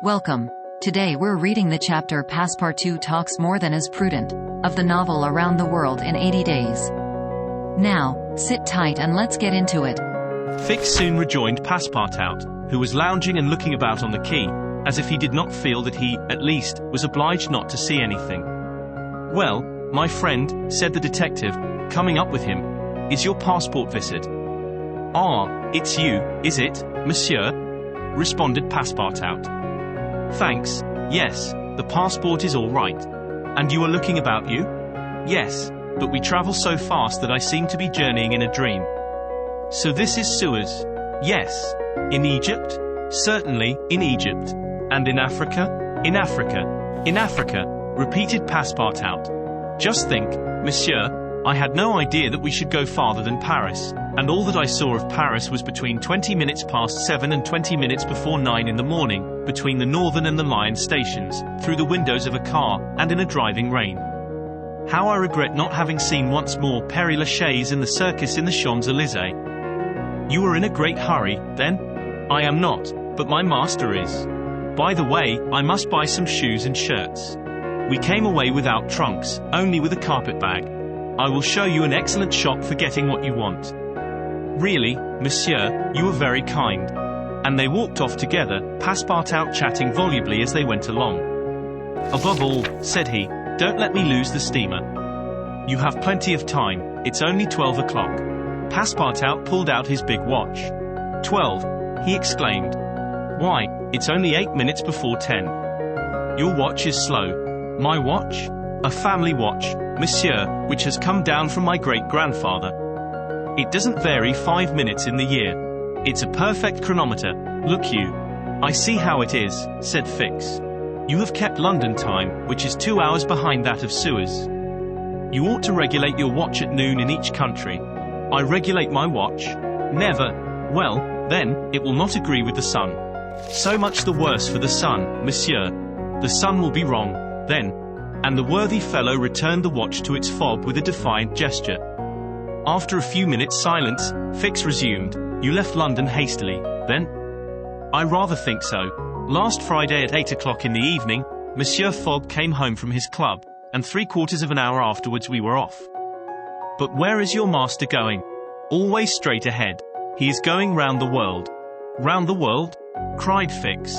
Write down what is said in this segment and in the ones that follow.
Welcome. Today we're reading the chapter Passepartout Talks More Than Is Prudent of the novel Around the World in 80 Days. Now, sit tight and let's get into it. Fix soon rejoined Passepartout, who was lounging and looking about on the quay, as if he did not feel that he, at least, was obliged not to see anything. "Well, my friend," said the detective, coming up with him, "is your passport visit?" "Ah, it's you, is it, monsieur?" responded Passepartout. "Thanks, yes, the passport is all right. And you are looking about you?" "Yes, but we travel so fast that I seem to be journeying in a dream." "So this is Suez?" "Yes." "In Egypt?" "Certainly, in Egypt." "And in Africa?" "In Africa." "In Africa," repeated Passepartout. "Just think, monsieur, I had no idea that we should go farther than Paris, and all that I saw of Paris was between 20 minutes past 7 and 20 minutes before 9 in the morning, between the Northern and the Lion stations, through the windows of a car, and in a driving rain. How I regret not having seen once more Père Lachaise and the circus in the Champs-Élysées." "You are in a great hurry, then?" "I am not, but my master is. By the way, I must buy some shoes and shirts. We came away without trunks, only with a carpet bag. I will show you an excellent shop for getting what you want." "Really, monsieur, you are very kind." And they walked off together, Passepartout chatting volubly as they went along. "Above all," said he, "don't let me lose the steamer." "You have plenty of time, it's only 12 o'clock. Passepartout pulled out his big watch. "12, he exclaimed. "Why, it's only 8 minutes before 10. "Your watch is slow." "My watch?" "A family watch, monsieur, which has come down from my great-grandfather. It doesn't vary 5 minutes in the year. It's a perfect chronometer. Look you." "I see how it is," said Fix. "You have kept London time, which is 2 hours behind that of Suez. You ought to regulate your watch at noon in each country." "I regulate my watch?" "Never." "Well, then, it will not agree with the sun." "So much the worse for the sun, monsieur. The sun will be wrong, then." And the worthy fellow returned the watch to its fob with a defiant gesture. After a few minutes' silence, Fix resumed, "You left London hastily, then?" "I rather think so. Last Friday at 8 o'clock in the evening, Monsieur Fogg came home from his club, and 3/4 of an hour afterwards we were off." "But where is your master going?" "Always straight ahead. He is going round the world." "Round the world?" cried Fix.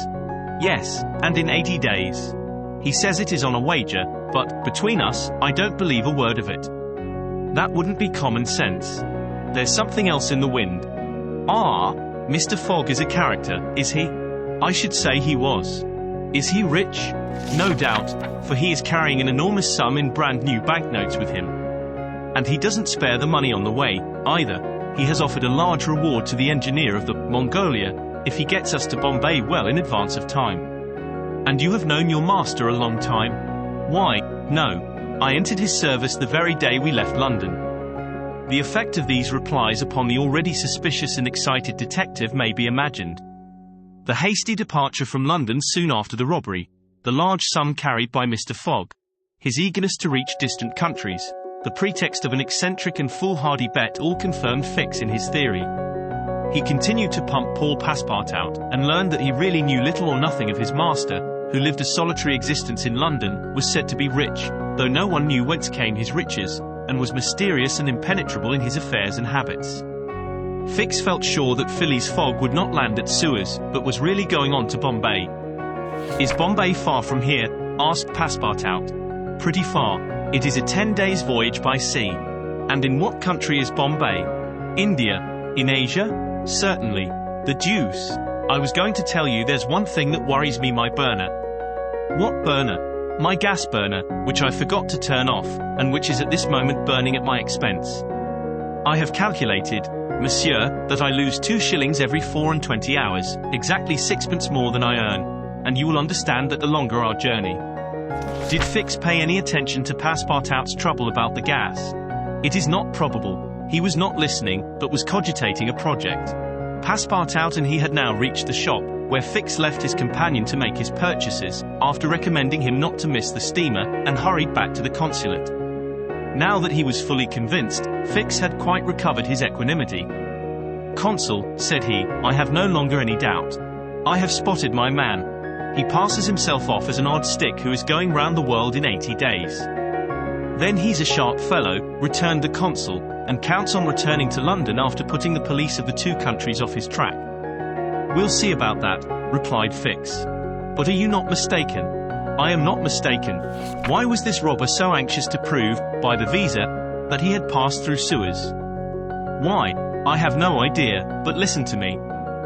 "Yes, and in 80 days. He says it is on a wager, but, between us, I don't believe a word of it." "That wouldn't be common sense. There's something else in the wind." "Ah, Mr. Fogg is a character, is he?" "I should say he was." "Is he rich?" "No doubt, for he is carrying an enormous sum in brand new banknotes with him. And he doesn't spare the money on the way, either. He has offered a large reward to the engineer of the Mongolia, if he gets us to Bombay well in advance of time." "And you have known your master a long time?" "Why, no. I entered his service the very day we left London." The effect of these replies upon the already suspicious and excited detective may be imagined. The hasty departure from London soon after the robbery, the large sum carried by Mr. Fogg, his eagerness to reach distant countries, the pretext of an eccentric and foolhardy bet all confirmed Fix in his theory. He continued to pump Paul Passepartout, and learned that he really knew little or nothing of his master, who lived a solitary existence in London, was said to be rich, though no one knew whence came his riches, and was mysterious and impenetrable in his affairs and habits. Fix felt sure that Phileas Fogg would not land at Suez, but was really going on to Bombay. "Is Bombay far from here?" asked Passepartout. "Pretty far. It is a 10 days' voyage by sea." "And in what country is Bombay?" "India." "In Asia?" "Certainly." "The deuce! I was going to tell you there's one thing that worries me, my burner." "What burner?" "My gas burner, which I forgot to turn off, and which is at this moment burning at my expense. I have calculated, monsieur, that I lose 2 shillings every 24 hours, exactly 6 pence more than I earn, and you will understand that the longer our journey." Did Fix pay any attention to Passepartout's trouble about the gas? It is not probable. He was not listening, but was cogitating a project. Passepartout and he had now reached the shop, where Fix left his companion to make his purchases, after recommending him not to miss the steamer, and hurried back to the consulate. Now that he was fully convinced, Fix had quite recovered his equanimity. "Consul," said he, "I have no longer any doubt. I have spotted my man. He passes himself off as an odd stick who is going round the world in 80 days. Then he's a sharp fellow, returned the consul, and counts on returning to London after putting the police of the two countries off his track. We'll see about that, replied Fix. But are you not mistaken? I am not mistaken. Why was this robber so anxious to prove, by the visa, that he had passed through Suez? Why? I have no idea, but listen to me.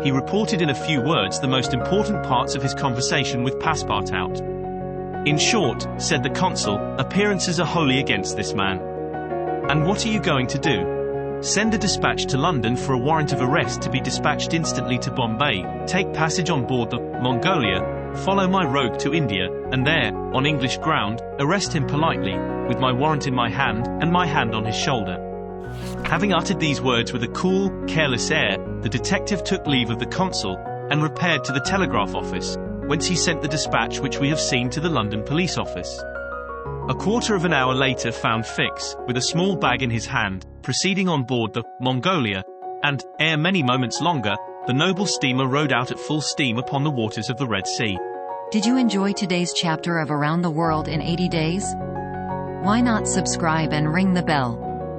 He reported in a few words the most important parts of his conversation with Passepartout. In short, said the consul, appearances are wholly against this man. And what are you going to do? Send a dispatch to London for a warrant of arrest to be dispatched instantly to Bombay, take passage on board the Mongolia, follow my rogue to India, and there, on English ground, arrest him politely, with my warrant in my hand, and my hand on his shoulder. Having uttered these words with a cool, careless air, the detective took leave of the consul, and repaired to the telegraph office, whence he sent the dispatch which we have seen to the London police office. A quarter of an hour later found Fix, with a small bag in his hand, proceeding on board the Mongolia, and, ere many moments longer, the noble steamer rode out at full steam upon the waters of the Red Sea. Did you enjoy today's chapter of Around the World in 80 Days? Why not subscribe and ring the bell?